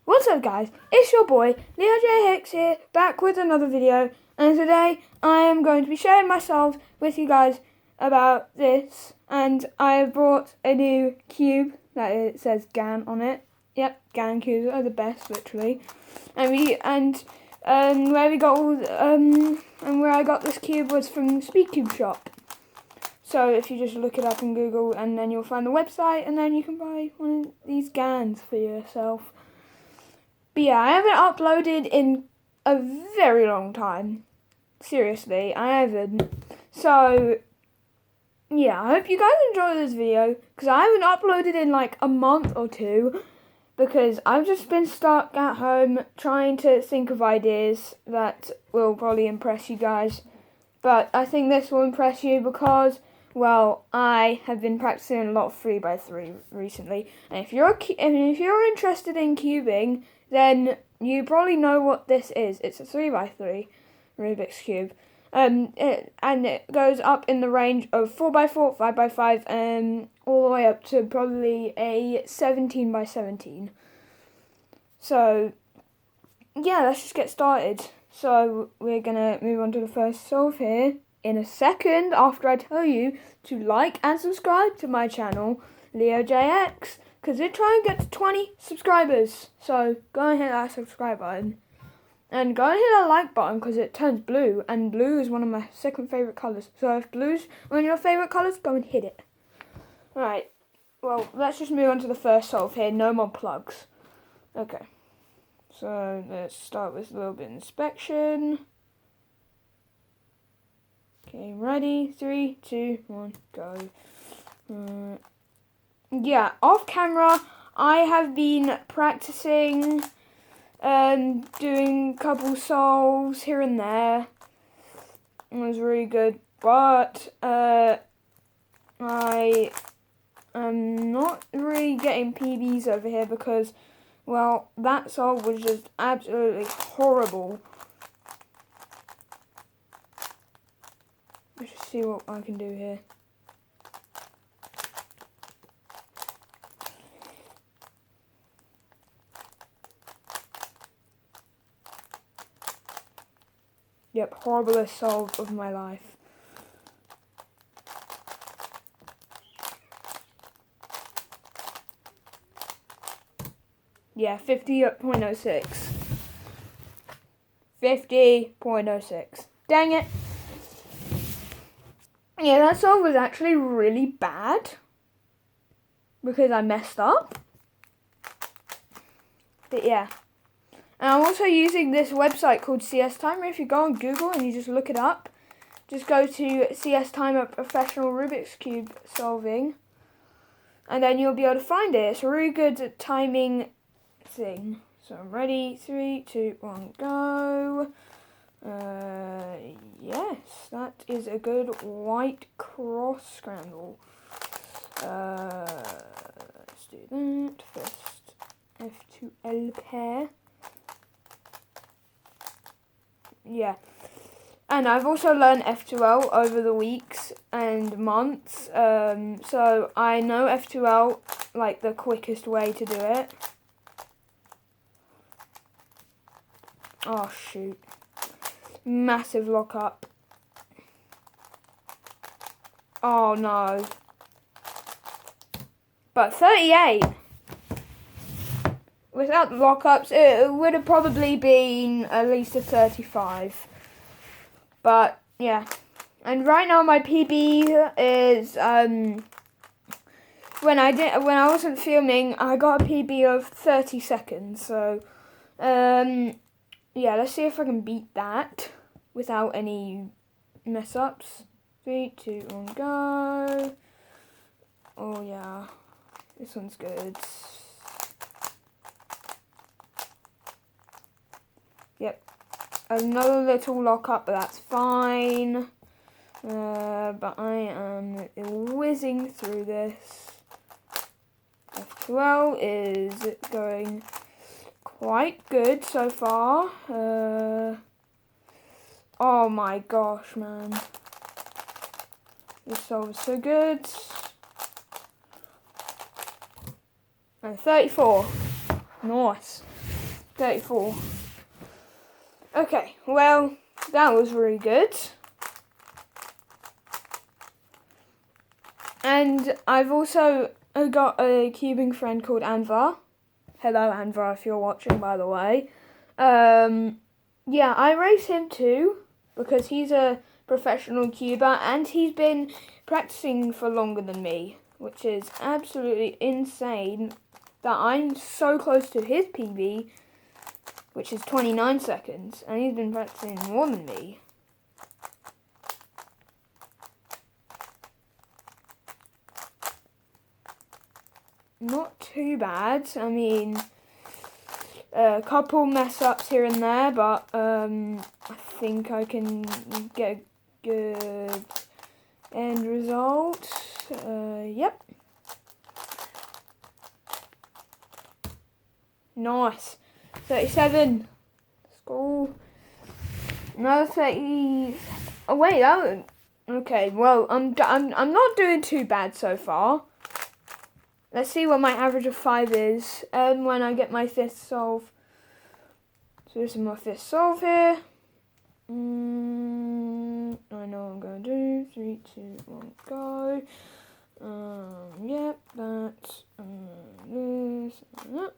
What's up guys, it's your boy Leo J Hicks here, back with another video, and today I am going to be sharing myself with you guys about this, and I have brought a new cube that it says GAN on it. Yep, GAN cubes are the best, literally. And where I got this cube was from Speedcube shop. So if you just look it up in Google, and then you'll find the website, and then you can buy one of these GANs for yourself. But yeah, I haven't uploaded in a very long time. Seriously, I haven't. So yeah, I hope you guys enjoy this video, because I haven't uploaded in like a month or two, because I've just been stuck at home trying to think of ideas that will probably impress you guys. But I think this will impress you because, well, I have been practicing a lot of 3x3 recently. And if you're interested in cubing, then you probably know what this is. It's a 3x3 Rubik's Cube. And it goes up in the range of 4x4, 5x5, all the way up to probably a 17x17. So, yeah, let's just get started. So, we're going to move on to the first solve here in a second, after I tell you to like and subscribe to my channel, LeoJX, because we're trying to get to 20 subscribers. So, go and hit that subscribe button. And go and hit that like button, because it turns blue, and blue is one of my second favourite colours. So if blue's one of your favourite colours, go and hit it. Alright, well, let's just move on to the first solve here. No more plugs. Okay. So let's start with a little bit of inspection. Okay, ready? 3, 2, 1, go. Yeah, off camera, I have been practicing doing a couple solves here and there. It was really good, but I am not really getting PBs over here because, well, that solve was just absolutely horrible. Let's just see what I can do here. Yep, horriblest solve of my life. Yeah, 50.06. 50.06. Dang it. Yeah, that solve was actually really bad because I messed up. But yeah. And I'm also using this website called CS Timer. If you go on Google and you just look it up, just go to CS Timer Professional Rubik's Cube Solving, and then you'll be able to find it. It's a really good timing thing. So I'm ready. 3, 2, 1, go. Yes, that is a good white cross scramble. Let's do that first. F2L pair. Yeah, and I've also learned F2L over the weeks and months, so I know F2L, like, the quickest way to do it. Oh, shoot. Massive lockup. Oh, no. But 38. Without the lockups, it would have probably been at least a 35. But yeah, and right now my PB is when I wasn't filming, I got a PB of 30 seconds. So yeah, let's see if I can beat that without any mess ups. 3, 2, 1, go. Oh yeah, this one's good. Yep, another little lockup, but that's fine. But I am whizzing through this. F12 is going quite good so far. Oh my gosh, man. This solve is so good. And 34. Nice. 34. Okay, well, that was really good. And I've also got a cubing friend called Anvar. Hello, Anvar, if you're watching, by the way. Yeah, I race him too, because he's a professional cuber, and he's been practicing for longer than me, which is absolutely insane that I'm so close to his PB, which is 29 seconds, and he's been practicing more than me. Not too bad. I mean, a couple mess ups here and there, but I think I can get a good end result. Yep. Nice. 37. Let's go. Another 30. Oh wait, that was, okay. Well, I'm not doing too bad so far. Let's see what my average of 5 is when I get my 5th solve. So this is my 5th solve here. I know what I'm going to do. 3, 2, 1, go. Yep, that, this, that.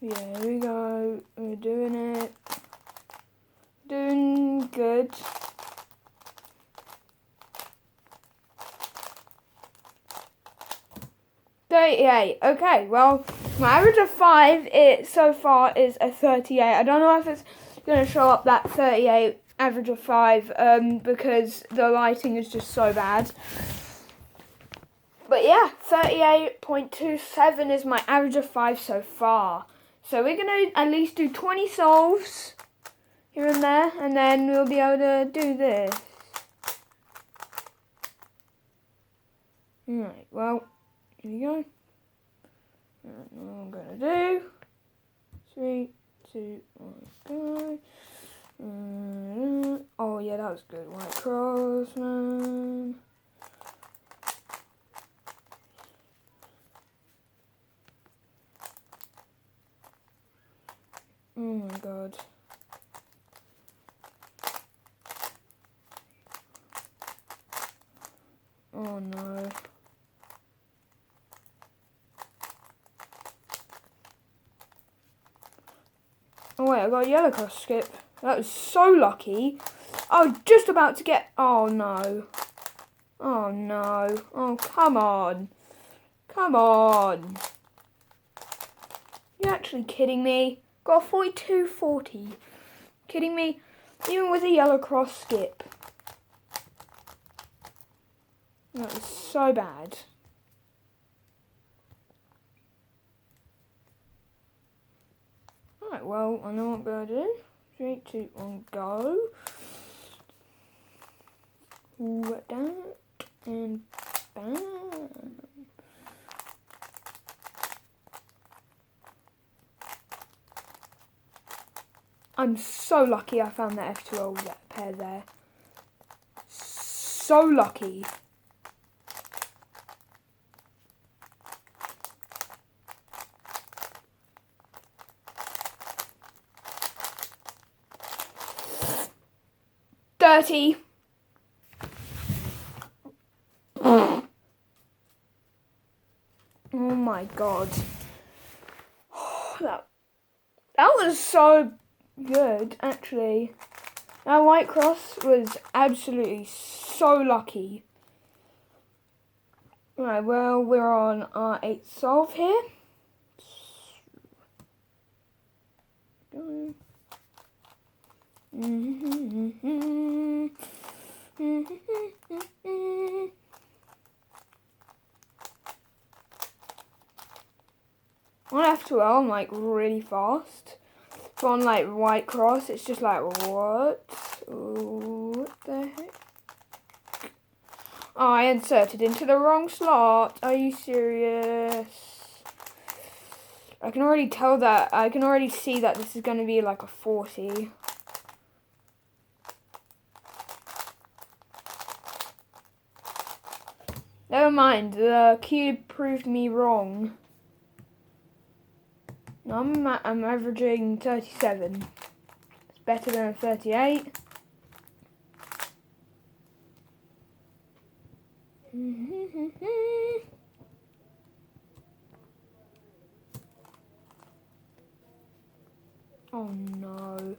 Yeah, here we go. We're doing it. Doing good. $38. Okay, well, my average of 5 so far is a 38. I don't know if it's going to show up that 38 average of 5 because the lighting is just so bad. But yeah, 38.27 is my average of 5 so far. So we're going to at least do 20 solves here and there, and then we'll be able to do this. Alright, well, here we go. And what I'm going to do. 3, 2, 1, go. Oh yeah, that was good. White cross, man. Oh my god. Oh no. Oh wait, I got a yellow cross skip. That was so lucky. I was just about to get... Oh no. Oh no. Oh, come on. Come on. You're actually kidding me? Got a 42.40. Kidding me? Even with a yellow cross skip. That was so bad. Alright, well, I know what I'm going to do. 3, 2, 1, go. Like that. And bam. I'm so lucky I found that F2O pair there. So lucky. $30. Oh my god. that was so good, actually. That white cross was absolutely so lucky. Right, well, we're on our 8th solve here. On F2L, I'm like really fast. But on like white cross, it's just like, what? What the heck? Oh, I inserted into the wrong slot. Are you serious? I can already tell that. I can already see that this is going to be like a 40. Never mind, the cube proved me wrong. I'm averaging 37. It's better than a 38. Oh no.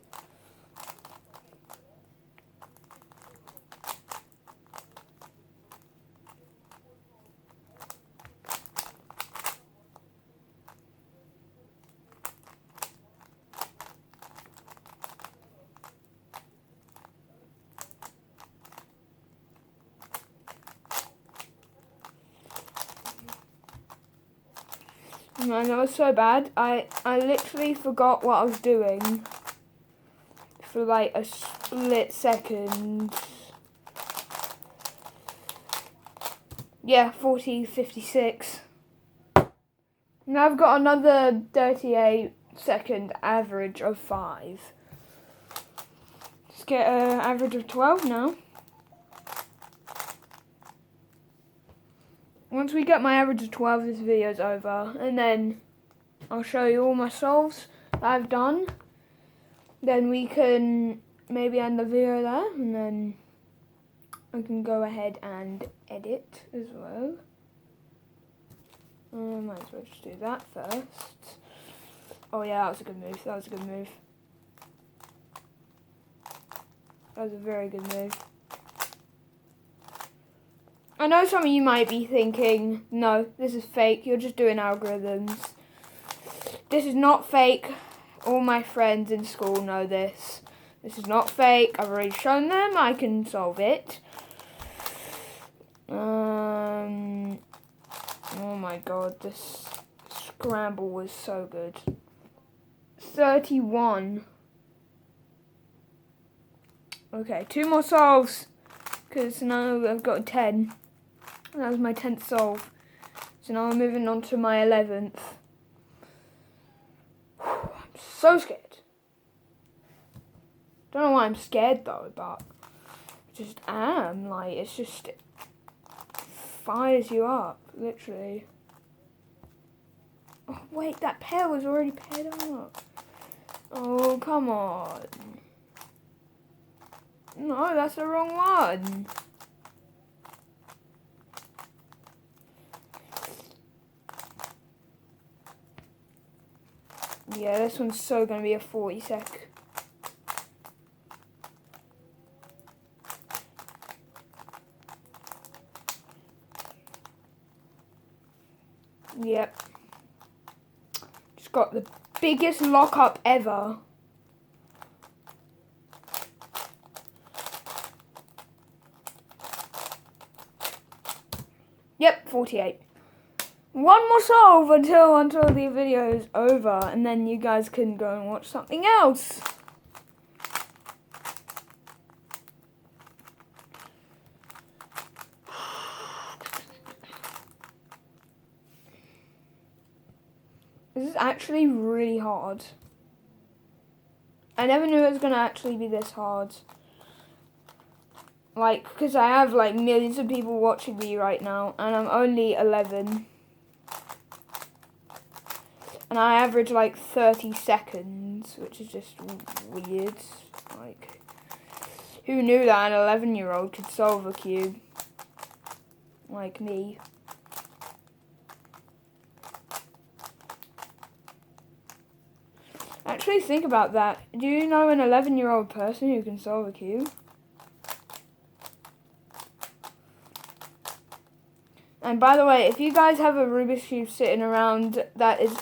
Man, that was so bad. I literally forgot what I was doing for like a split second. Yeah, 40, 56. Now I've got another 38-second average of 5. Let's get an average of 12 now. Once we get my average of 12, this video's over. And then I'll show you all my solves that I've done. Then we can maybe end the video there. And then I can go ahead and edit as well. Might as well just do that first. Oh yeah, that was a good move. That was a good move. That was a very good move. I know some of you might be thinking, no, this is fake, you're just doing algorithms. This is not fake. All my friends in school know this. This is not fake. I've already shown them. I can solve it. Oh my god, this scramble was so good. 31. Okay, 2 more solves. Because now I've got 10. That was my 10th solve. So now I'm moving on to my 11th. I'm so scared. Don't know why I'm scared though, but I just am. Like, it's just, it fires you up, literally. Oh wait, that pair was already paired up. Oh, come on. No, that's the wrong one. Yeah, this one's so going to be a 40 sec. Yep. Just got the biggest lockup ever. Yep, 48. One more solve until the video is over, and then you guys can go and watch something else. This is actually really hard. I never knew it was going to actually be this hard. Like, because I have like millions of people watching me right now, and I'm only 11. And I average like 30 seconds, which is just weird. Like, who knew that an 11-year-old could solve a cube? Like me. Actually, think about that. Do you know an 11-year-old person who can solve a cube? And by the way, if you guys have a Rubik's Cube sitting around that is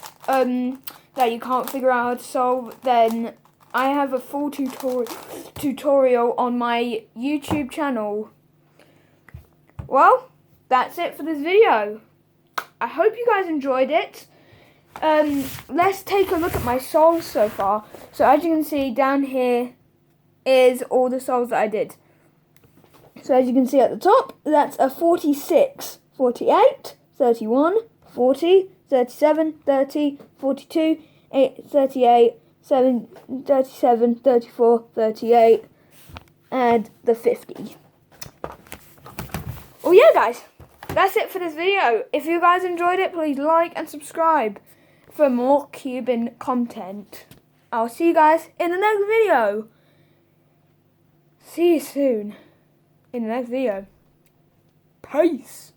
that you can't figure out how to solve, then I have a full tutorial on my YouTube channel. Well, that's it for this video. I hope you guys enjoyed it. Let's take a look at my solves so far. So as you can see down here is all the solves that I did. So as you can see at the top, that's a 46, 48, 31, 40, 37, 30, 42, 38, 37, 34, 38, and the 50. Oh yeah, guys, that's it for this video. If you guys enjoyed it, please like and subscribe for more cubing content. I'll see you guys in the next video. See you soon in the next video. Peace.